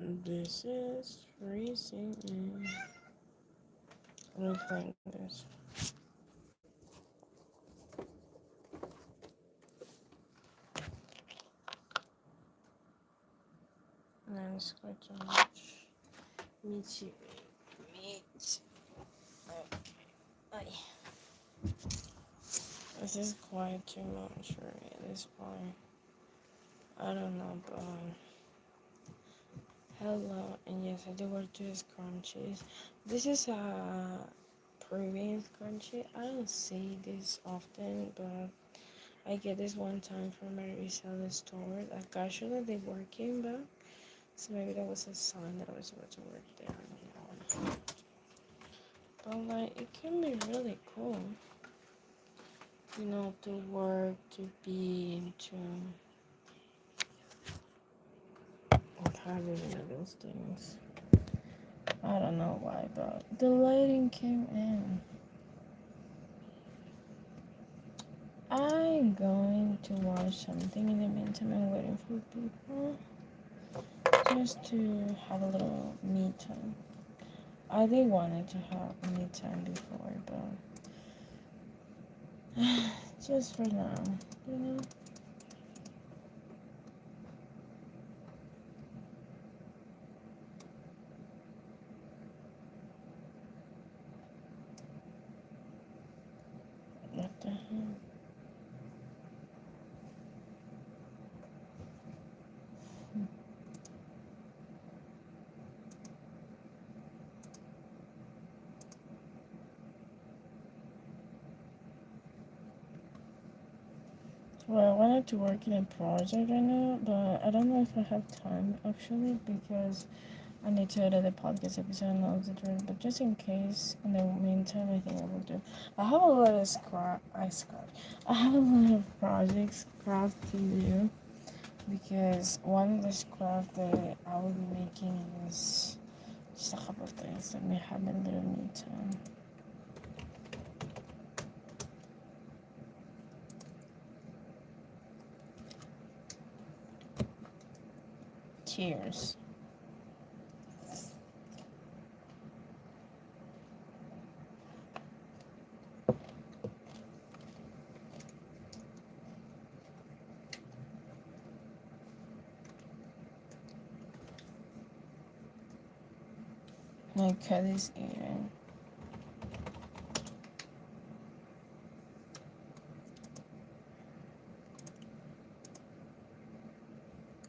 This is freezing me. I'm playing this. No, it's quite too much. Me too. Me too. Okay. This is quite too much for me at this point. I don't know, but hello, and yes, I do work to scrunchies. This is a Peruvian scrunchie. I don't see this often, but I get this one time from my reseller store. Like actually they working, but so maybe that was a sign that I was supposed to work there. I don't know. But like it can be really cool, to work, to be into having those things. I don't know why, but the lighting came in. I'm going to watch something in the meantime. I'm waiting for people just to have a little me time. I did wanted to have me time before, but just for now, you know. What the hell? Well, I wanted to work in a project right now, but I don't know if I have time actually because I need to edit the podcast episode and all the truth. But just in case, in the meantime, I think I will do. I have a lot of I have a lot of projects craft to do because one of the craft that I will be making is just a couple of things that may have a little me time. Cheers. My cat is eating.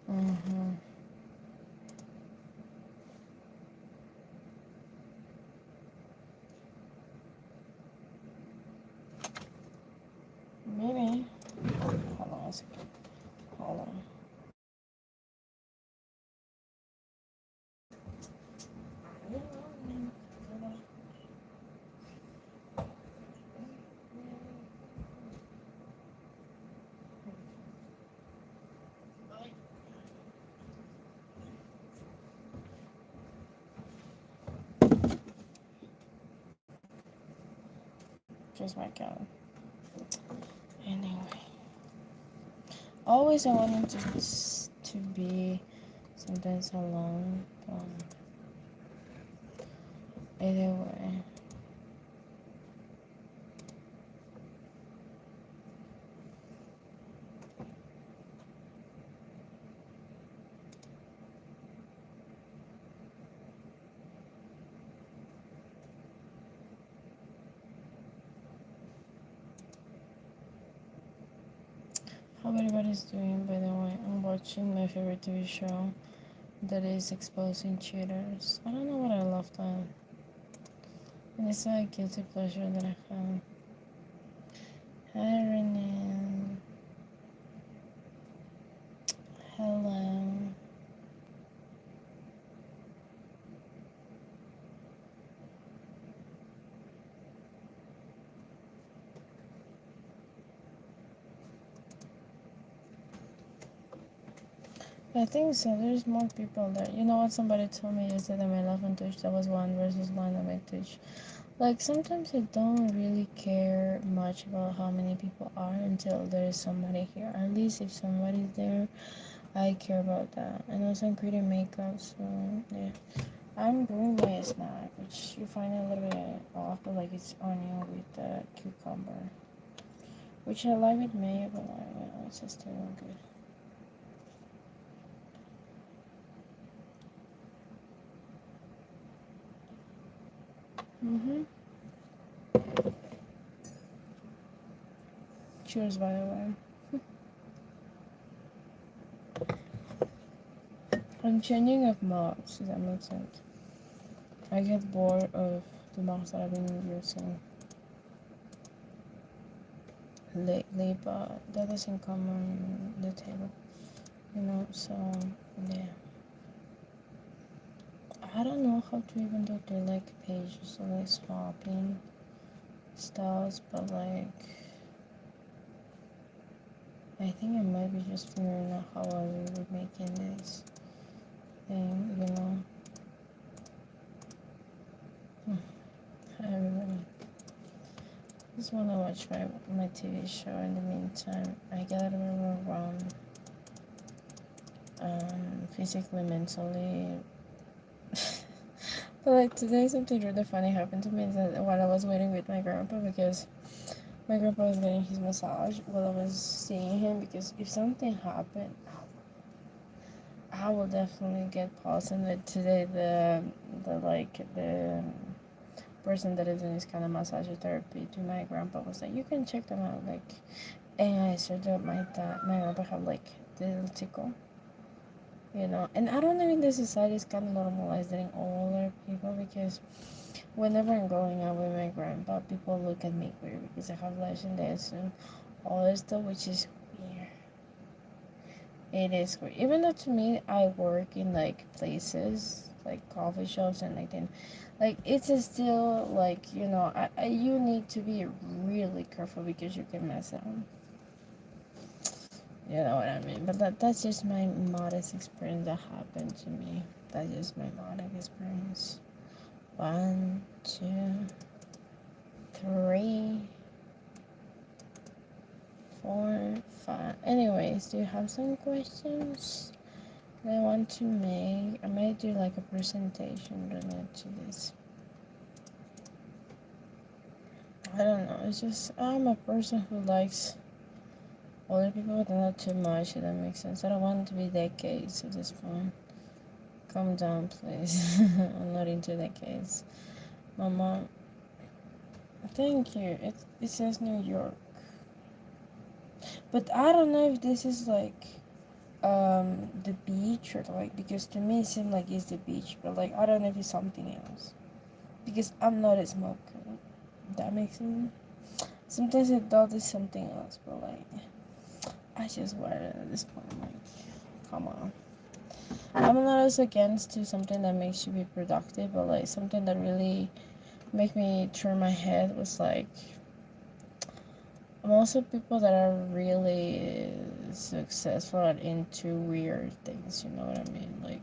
Mm-hmm. Maybe. Hold on a second. Hold on. Just my cat. Anyway. Always I wanted to be sometimes alone, but either way. How everybody's doing, by the way. I'm watching my favorite TV show that is exposing cheaters. I don't know what I love that. And it's a guilty pleasure that I have. Hi Renan. Hello. I think so. There's more people there. You know what? Somebody told me yesterday my love on Twitch that was 1 versus 1 on my Twitch. Like sometimes I don't really care much about how many people are until there is somebody here. At least if somebody's there, I care about that. And also I'm creating makeup, so yeah. I'm doing my snack, which you find a little bit off, but like it's onion with the cucumber, which I like with mayo, but like it's just still good. Cheers, by the way. I'm changing up marks. Does that make sense? I get bored of the marks that I've been using lately, but that doesn't come on the table, you know. So yeah, I don't know how to even do the like pages or like swapping styles, but like I think I might be just figuring out how I will be making this thing, you know. Hi everybody. Just want to watch my TV show in the meantime. I get a little overwhelmed, physically, mentally. But like today, something really funny happened to me that while I was waiting with my grandpa, because my grandpa was getting his massage while I was seeing him, because if something happened, I will definitely get paused. And today, the person that is in this kind of massage therapy to my grandpa was like, you can check them out, like. And I searched up my grandpa have like the little tickle, you know. And I don't know if the society is kind of normalized in older people, because whenever I'm going out with my grandpa, people look at me weird because I have lash and this and all this stuff, which is weird. It is weird. Even though to me, I work in like places like coffee shops and like then, like it's still like, you know, you need to be really careful because you can mess up. You know what I mean? But that's just my modest experience that happened to me. That's just my modest experience. 1, 2, 3, 4, 5. Anyways, do you have some questions that I want to make? I might do like a presentation related to this. I don't know. It's just I'm a person who likes older people, but not too much. If that makes sense. I don't want it to be decades at this point. Calm down, please. I'm not into decades. My mom. Thank you. It says New York, but I don't know if this is like the beach or like, because to me it seems like it's the beach, but like I don't know if it's something else because I'm not a smoker. That makes sense. Sometimes it does is something else, but like I just wear it at this point. Like, come on. I'm not as against to something that makes you be productive, but like something that really make me turn my head was like most of people that are really successful are into weird things, you know what I mean? Like,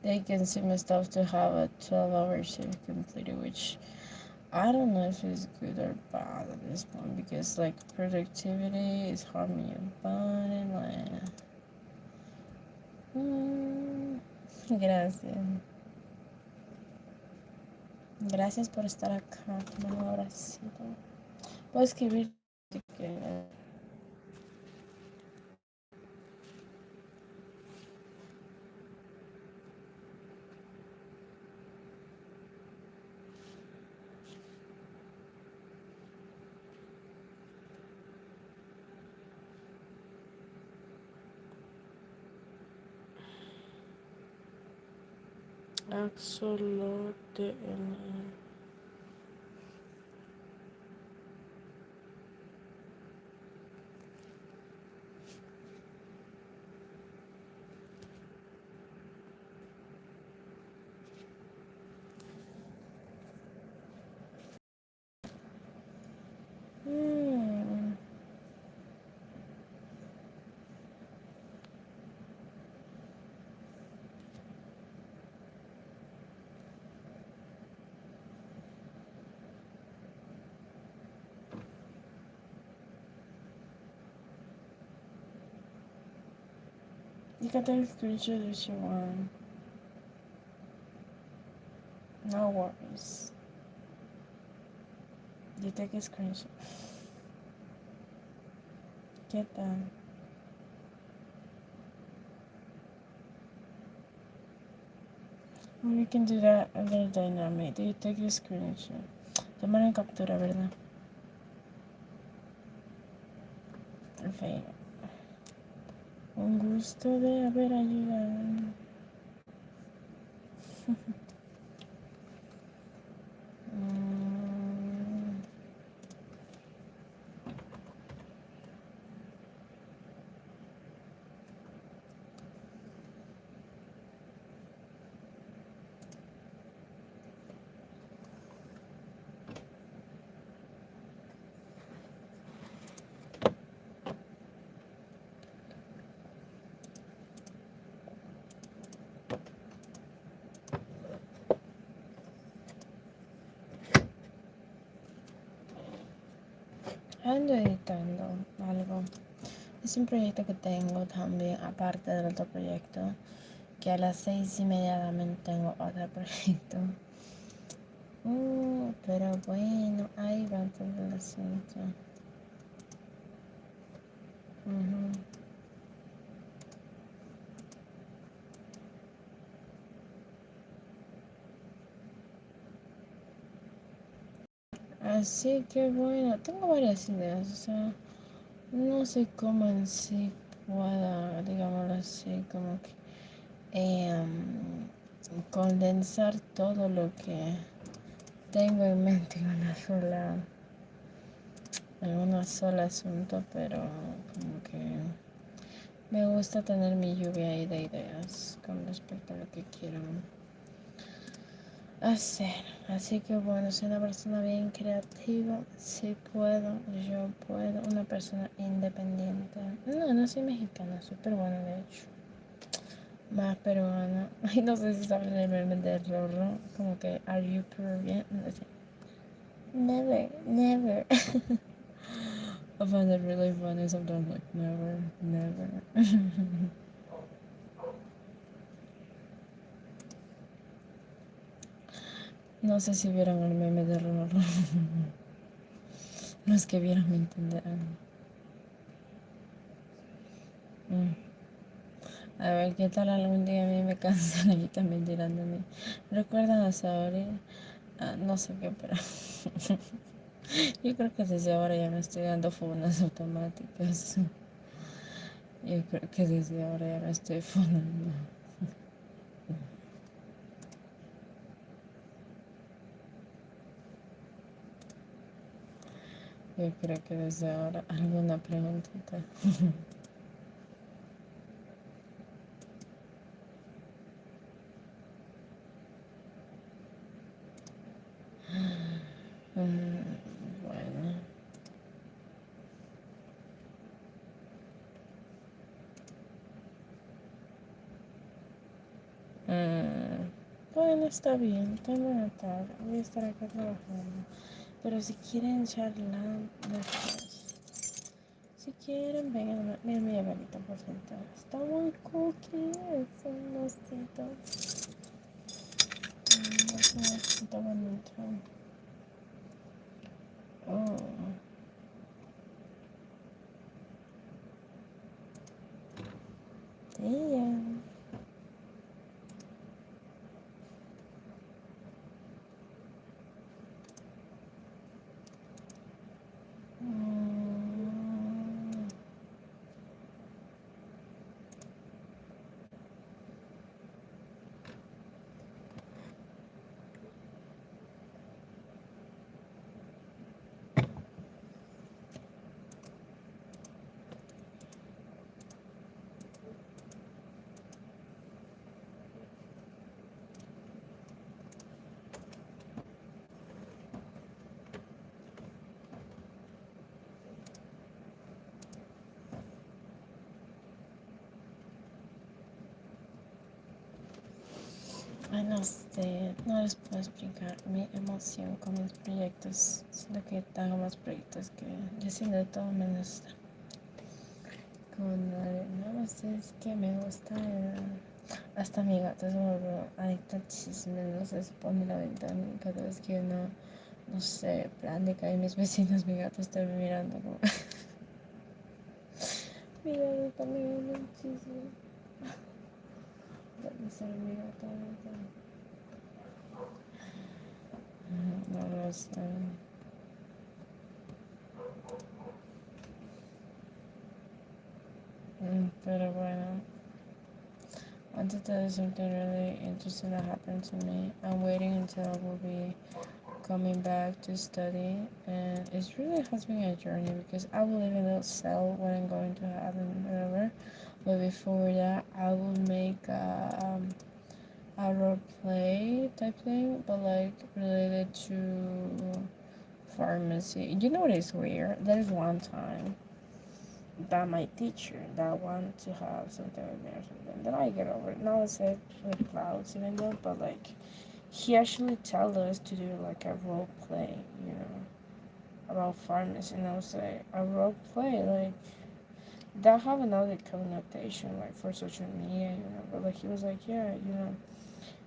they consume stuff to have a 12-hour shift completed, which I don't know if it's good or bad at this point, because, like, productivity is harming your body, like. Gracias. Gracias por estar acá. Toma un abracito. Puedo escribir si quieres. Axolotl. You can take a screenshot if you want. No worries. You take a screenshot. Get done. We can do that other dynamic. Do you take a screenshot? Tomar en captura, ¿verdad? Ok. Un gusto de haber ayudado. Ando editando algo. Es un proyecto que tengo también, aparte del otro proyecto, que a las 6:30 también tengo otro proyecto. Pero bueno, ahí va todo el asunto. Así que bueno, tengo varias ideas, o sea, no sé cómo en sí pueda, digámoslo así, como que condensar todo lo que tengo en mente en una sola asunto, pero como que me gusta tener mi lluvia ahí de ideas con respecto a lo que quiero hacer. Así que bueno, soy una persona bien creativa, sí puedo, yo puedo, una persona independiente. No soy mexicana, soy peruana de hecho. Más peruana. Ay, no sé si saben el meme de Rorro, como que, ¿are you Peruvian? No sé. Never. I find it really funny sometimes, like, never. No sé si vieron el meme de Rorro. Los que vieron me entenderán. A ver, ¿qué tal algún día a mí me cansan y también tirándome? ¿Recuerdan a Saori? No sé qué, pero yo creo que desde ahora ya me estoy dando funas automáticas. Yo creo que desde ahora ya me estoy funando. Yo creo que desde ahora alguna preguntita. Bueno. Bueno, está bien, tengo una tarde, voy a estar acá trabajando. Pero si quieren charlar después, si quieren, vengan, miren mi abuelita por sentar. Está muy cookie, es un osito. Es un osito bonito. Oh. Damn. Ay, no sé, no les puedo explicar mi emoción con mis proyectos. Siento que tengo más proyectos que yo siento de todo menos con no sé, es que me gusta hasta mi gato se volvió adicto al chisme, no sé, se pone en la ventana cada vez que no sé, plan de que hay mis vecinos, mi gato está mirando como, mi gato está mirando el chisme, debe ser mi gato, no lo sé. Pero bueno, I want to tell you something really interesting that happened to me. I'm waiting until I will be coming back to study, and it's really has been a journey because I will live in a cell when I'm going to heaven, whatever. But before that, I will make a role play type thing, but like related to pharmacy. You know what is weird? There's one time that my teacher that wanted to have something with me or something. Then I get over it. Now I said with clouds even though, but like he actually told us to do like a role play, you know, about pharmacy, and I was like, a role play, like that have another connotation like for social media, you know. But like he was like, yeah, you know,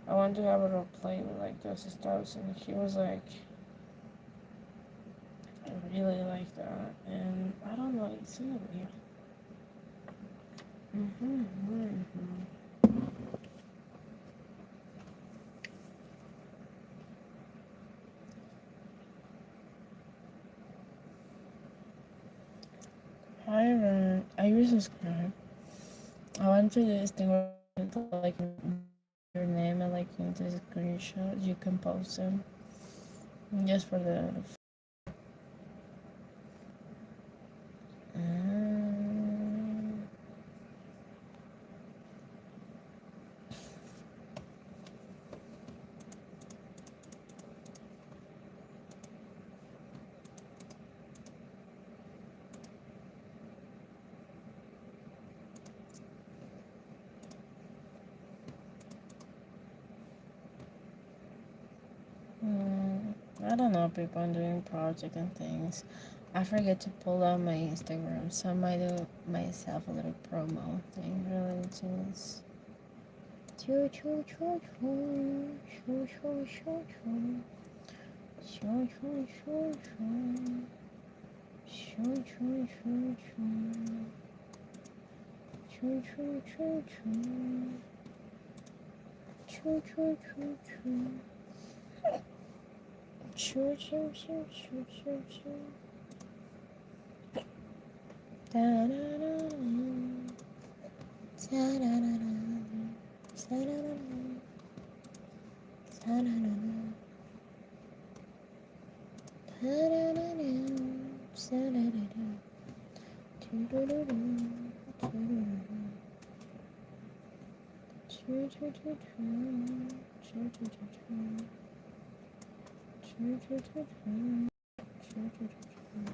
I want to have a role play with like those stuff, and he was like, I really like that, and I don't know, it's in a weird. Hi, I use subscribe. I went to this thing where like your name and like into screenshots, you can post them just for the. Mm, I don't know, people. I'm doing project and things. I forget to pull out my Instagram, so I might do myself a little promo thing related to this. Choo choo choo choo choo choo choo choo choo choo choo choo. Choo choo choo choo. Choo choo choo choo. Choo choo choo choo. Choo choo choo choo choo choo. Da da da da. Da da da da. Da da da da. Da da da da. Da da da da. Da da da da. Choo doo doo doo. Choo doo doo doo. Choo choo choo choo. Choo choo choo choo. Choo choo choo choo. Choo choo choo choo.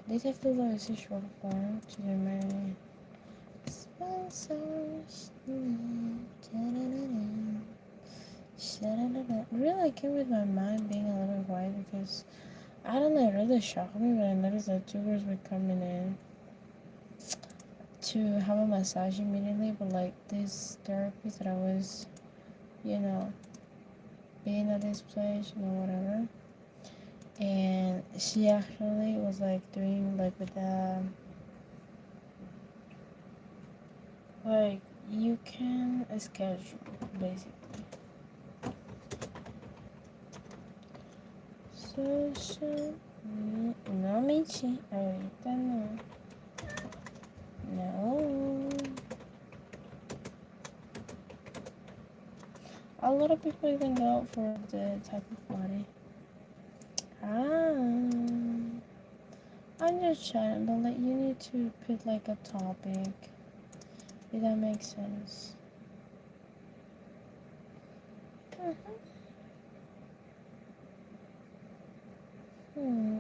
This I feel like it's a short form to do my sponsors. Really, I came with my mind being a little white because I don't know, it really shocked me when I noticed that two girls were coming in to have a massage immediately, but like this therapist that I was, you know, being at this place, you know, whatever. And she actually was like doing like with the like you can schedule basically. So no Michi, ahorita no. No. A lot of people even go for the type of body. Ah. I'm just chatting, but like you need to put like a topic. If that makes sense.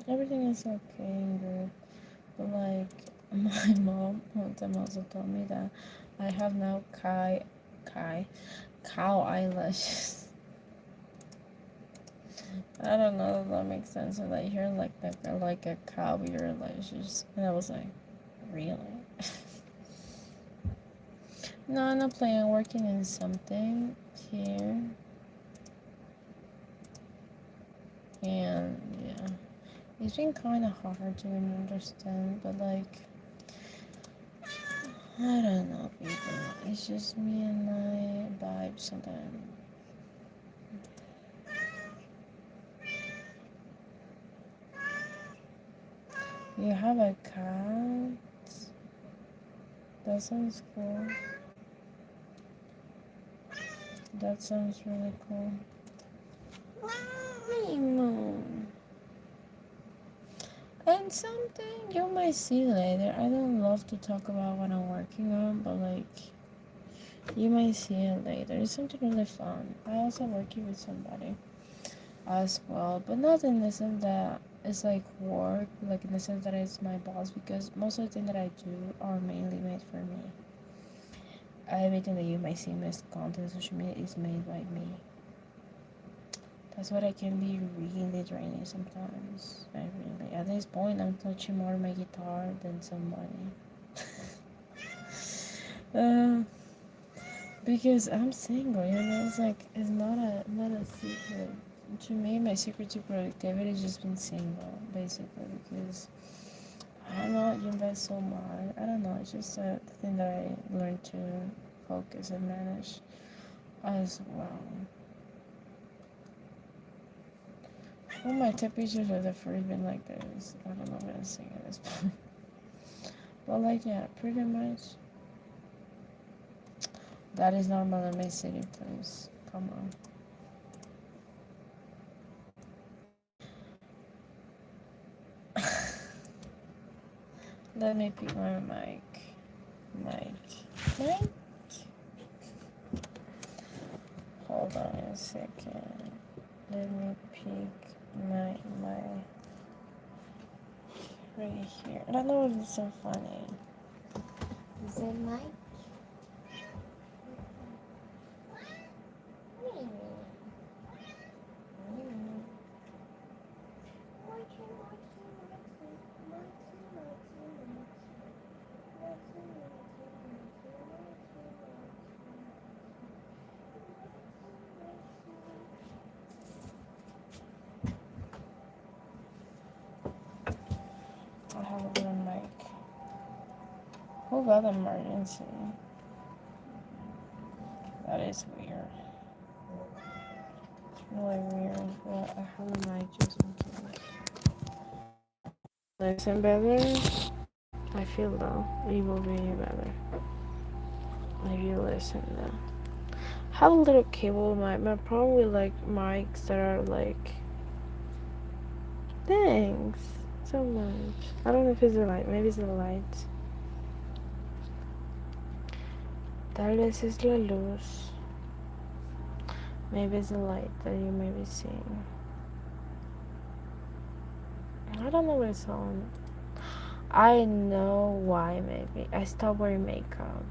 Everything is okay and good. But like my mom one time also told me that I have now cow eyelashes. I don't know if that makes sense. And like here like a cow eyelashes, and I was like, really? No, I'm not playing. I'm working in something here. And yeah, it's been kind of hard to understand, but like, I don't know, people. It's just me and my vibe sometimes. You have a cat? That sounds cool. That sounds really cool. And something you might see later. I don't love to talk about what I'm working on, but like, you might see it later. It's something really fun. I also working with somebody as well, but not in the sense that it's like work, like in the sense that it's my boss, because most of the things that I do are mainly made for me. Everything that you might see in my content social media is made by me. That's what I can be really draining sometimes. I really, at this point, I'm touching more my guitar than somebody. uh, because I'm single, it's like it's not a secret. To me, my secret to productivity is just being single, basically, because I don't know, you invest so much. I don't know, it's just a thing that I learned to focus and manage as well. All my tip pictures are the first been like this. I don't know what I'm saying at this point. But like, yeah, pretty much. That is not my city, please. Come on. Let me pick my mic. Mic? Hold on a second. Let me pick my right here. I don't know if it's so funny. Is it mic? I have a little mic. Who got emergency? That is weird. It's really weird, but I have a mic just in case. Listen better? I feel though it will be better if you listen though. Have a little cable mic. My problem with like mics that are like, thanks so much. I don't know if it's the light. Maybe it's the light. Tal vez es la luz. Maybe it's the light that you may be seeing. I don't know what it's on. I know why. Maybe I stopped wearing makeup.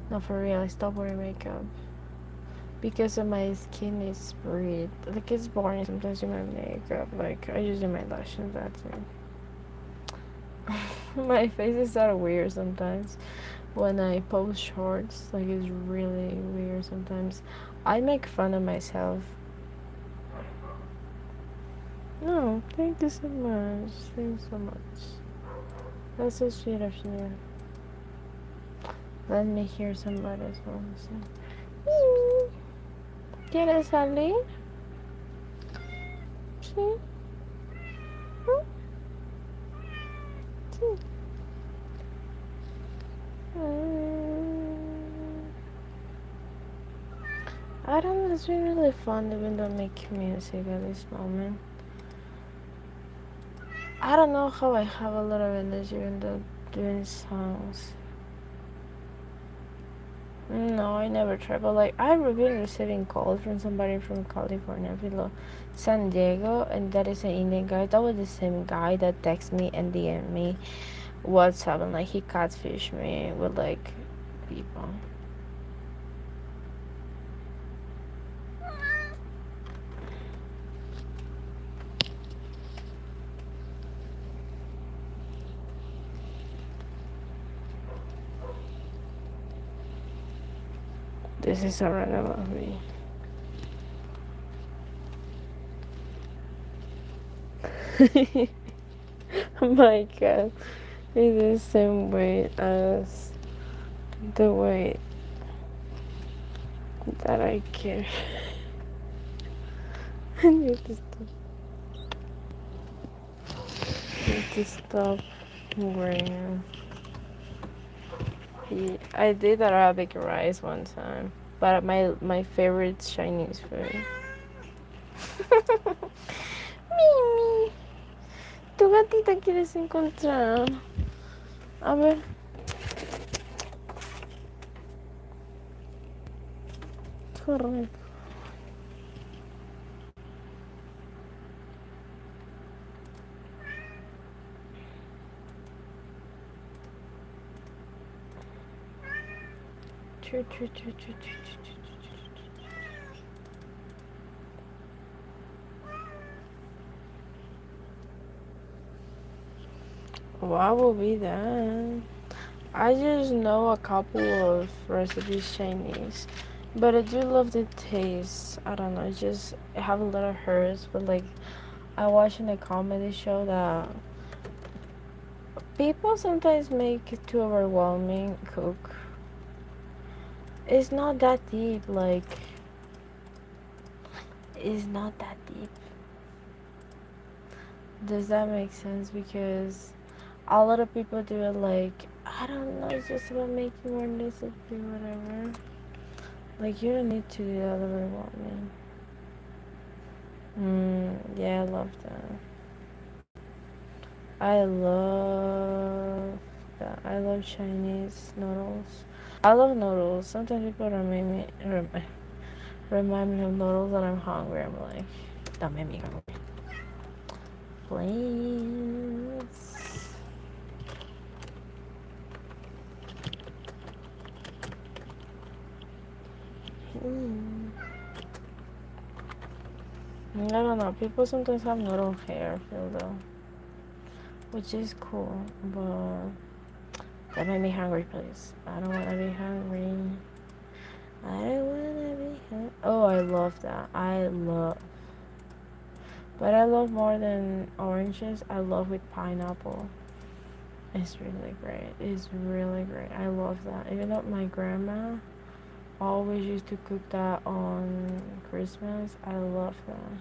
No, for real, I stopped wearing makeup because of my skin is red. Like it's boring sometimes with my makeup. Like I just do my lashes. That's it. My face is sort of weird sometimes when I post shorts. Like it's really weird sometimes. I make fun of myself. No, thank you so much. Thanks so much. That's so sweet of you. Let me hear somebody as well. ¿Quieres salir? Sí. Sí. I don't know, it's been really fun even though making music at this moment. I don't know how I have a lot of energy even though doing songs. No, I never tried, but like I've been receiving calls from somebody from California, below San Diego, and that is an Indian guy. That was the same guy that texted me and DM me WhatsApp, and like he catfished me with like people. This is alright about me. My God, it's the same weight as the weight that I carry. I need to stop wearing it. Yeah, I did Arabic rice one time, but my favorite Chinese food. Mimi, tu gatita quieres encontrar. A ver. Correcto. Choo, choo, choo, choo, choo, choo, choo. What will be that? I just know a couple of recipes Chinese, but I do love the taste. I don't know, it just have a little hurts, but like I watch in a comedy show that people sometimes make it too overwhelming cook. It's not that deep, like it's not that deep. Does that make sense? Because a lot of people do it like I don't know, it's just about making more recipe, whatever. Like you don't need to do that overwhelming. Yeah, I love that. I love that. I love Chinese noodles. I love noodles. Sometimes people remind me of noodles and I'm hungry. I'm like, don't make me hungry. Please. Mm. I don't know. People sometimes have noodle hair, I feel though, which is cool, but that made me hungry, please. I don't want to be hungry. I don't want to be hungry. Oh, I love that. But I love more than oranges. I love with pineapple. It's really great. It's really great. I love that. Even though my grandma always used to cook that on Christmas, I love that.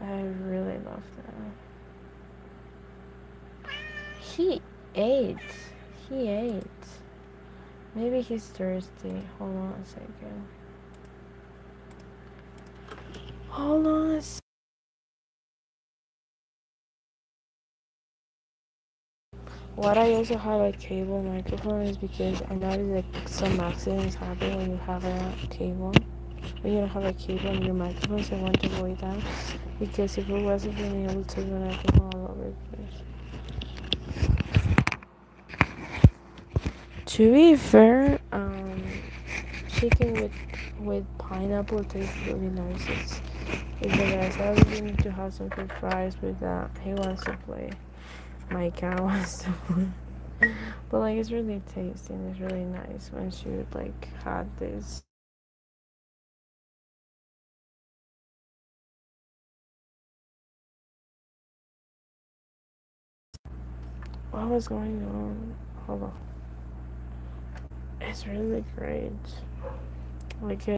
I really love that. He ate. He ate. Maybe he's thirsty. Hold on a second. Hold on a second. What I also have a cable microphone is because I noticed that some accidents happen when you have a cable. When you don't have a cable on your microphone, so I want to avoid that. Because if it wasn't for me, I would take the microphone all over the place. To be fair, chicken with pineapple tastes really nice. It's the best. I really need to have some good fries with that. He wants to play. My cat wants to play. But like it's really tasty and it's really nice once you like had this. What was going on? Hold on. It's really great. Like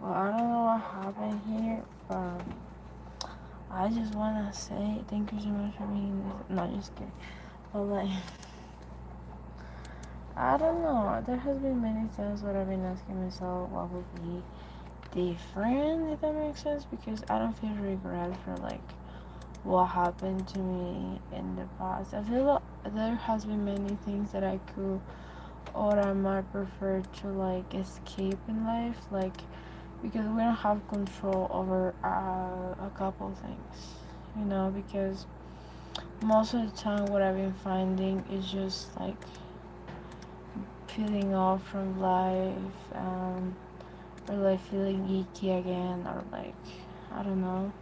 Well, I don't know what happened here, but I just wanna say thank you so much for being this. Not just kidding, but like, I don't know. There has been many times where I've been asking myself what would be different, if that makes sense, because I don't feel regret for like what happened to me in the past. I feel like there has been many things that I could or I might prefer to like escape in life, like because we don't have control over a couple things, because most of the time what I've been finding is just like feeling off from life, or like feeling icky again, or like I don't know.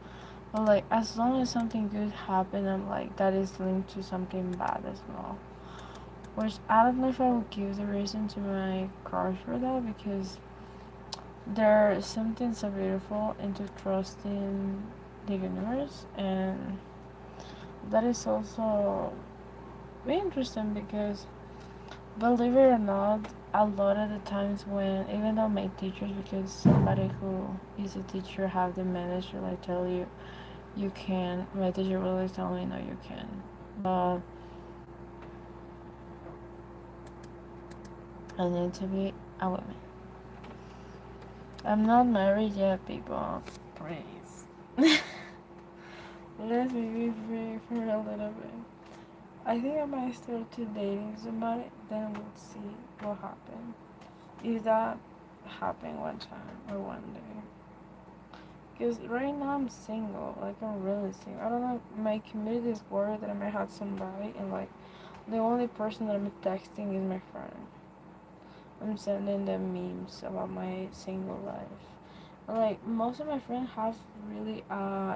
But like as long as something good happened, I'm like that is linked to something bad as well. Which I don't know if I would give the reason to my crush for that, because there's something so beautiful into trusting the universe, and that is also very interesting because believe it or not, a lot of the times when even though my teachers, because somebody who is a teacher have the message to like tell you you can, my teacher will always tell me no you can, but I need to be a woman. I'm not married yet, people. Please. Let me be free for a little bit. I think I might start to dating somebody, then we'll see what happens. If that happened one time or one day. Because right now I'm single. Like, I'm really single. I don't know. My community is worried that I might have somebody, and like, the only person that I'm texting is my friend. I'm sending them memes about my single life. Like most of my friends have really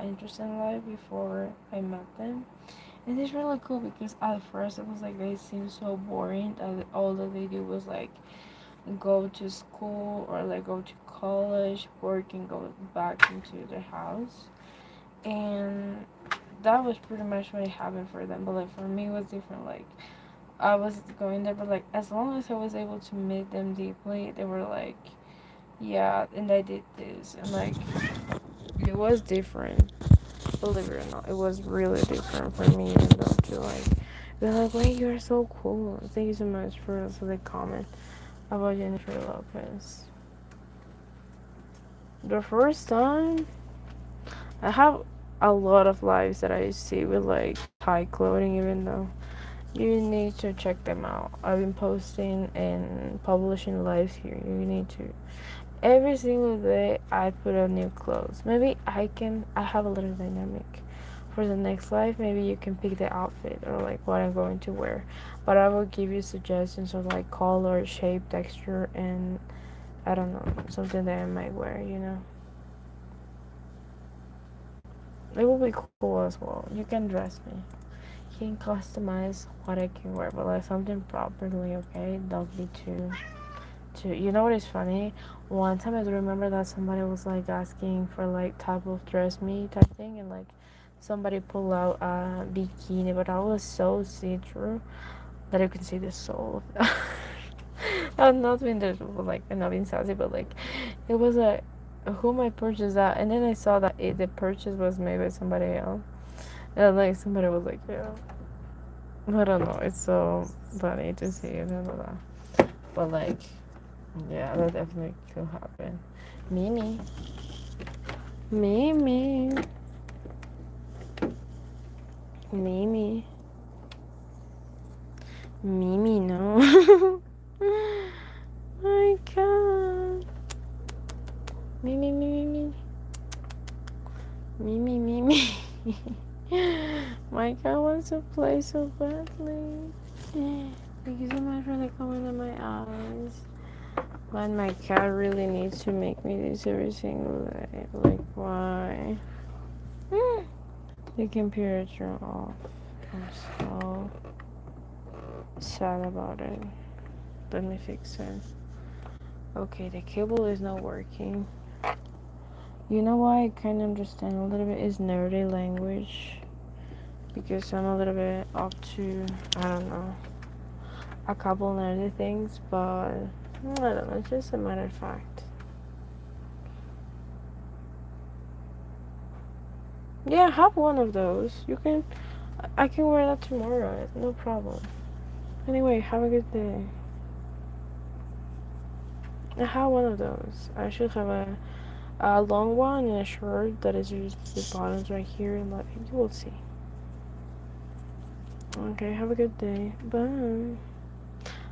interesting life before I met them, and it's really cool because at first it was like they seemed so boring that all that they do was like go to school or like go to college, work, and go back into their house, and that was pretty much what happened for them. But like for me, it was different. Like I was going there, but like as long as I was able to meet them deeply, they were like, yeah, and I did this, and like it was different. Believe it or not, it was really different for me, even though to like they're like, wait, you're so cool. Thank you so much for the comment about Jennifer Lopez. The first time I have a lot of lives that I see with like high clothing, even though you need to check them out. I've been posting and publishing lives here. You need to. Every single day I put on new clothes. Maybe I have a little dynamic. For the next life, maybe you can pick the outfit or like what I'm going to wear. But I will give you suggestions of like color, shape, texture, and I don't know, something that I might wear. It will be cool as well. You can dress me. You can customize what I can wear, but like something properly, okay? Don't be too. You know what is funny? One time I remember that somebody was like asking for like type of dress me type thing, and like somebody pulled out a bikini, but I was so see through that you can see the soul. I'm not being like I'm not being sassy, but like it was a whom I purchased that, and then I saw that the purchase was made by somebody else, and like somebody was like, yeah, I don't know, it's so funny to see and all that, but like yeah, that definitely could happen. Mimi, Mimi, Mimi, Mimi, no. My God, Mimi, Mimi, Mimi, Mimi. My cat wants to play so badly. Thank you so much for the comment on my eyes. But my cat really needs to make me this every single day. Like, why? The computer turned off. I'm so sad about it. Let me fix it. Okay, the cable is not working. You know why I kind of understand a little bit is nerdy language. Because I'm a little bit up to, I don't know, a couple nerdy things, but I don't know, it's just a matter of fact. Yeah, I have one of those. I can wear that tomorrow. No problem. Anyway, have a good day. I have one of those. I should have a long one and a short that is just the bottoms right here, and you will see. Okay, have a good day. Bye.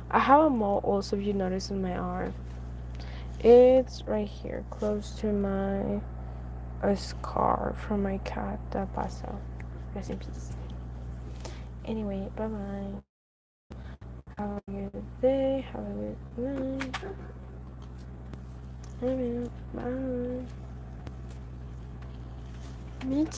I have a mole also, if you notice, in my arm. It's right here, close to my a scar from my cat that passed out. Rest in peace. Anyway, bye bye. Have a good day. Have a good night. Bye. Me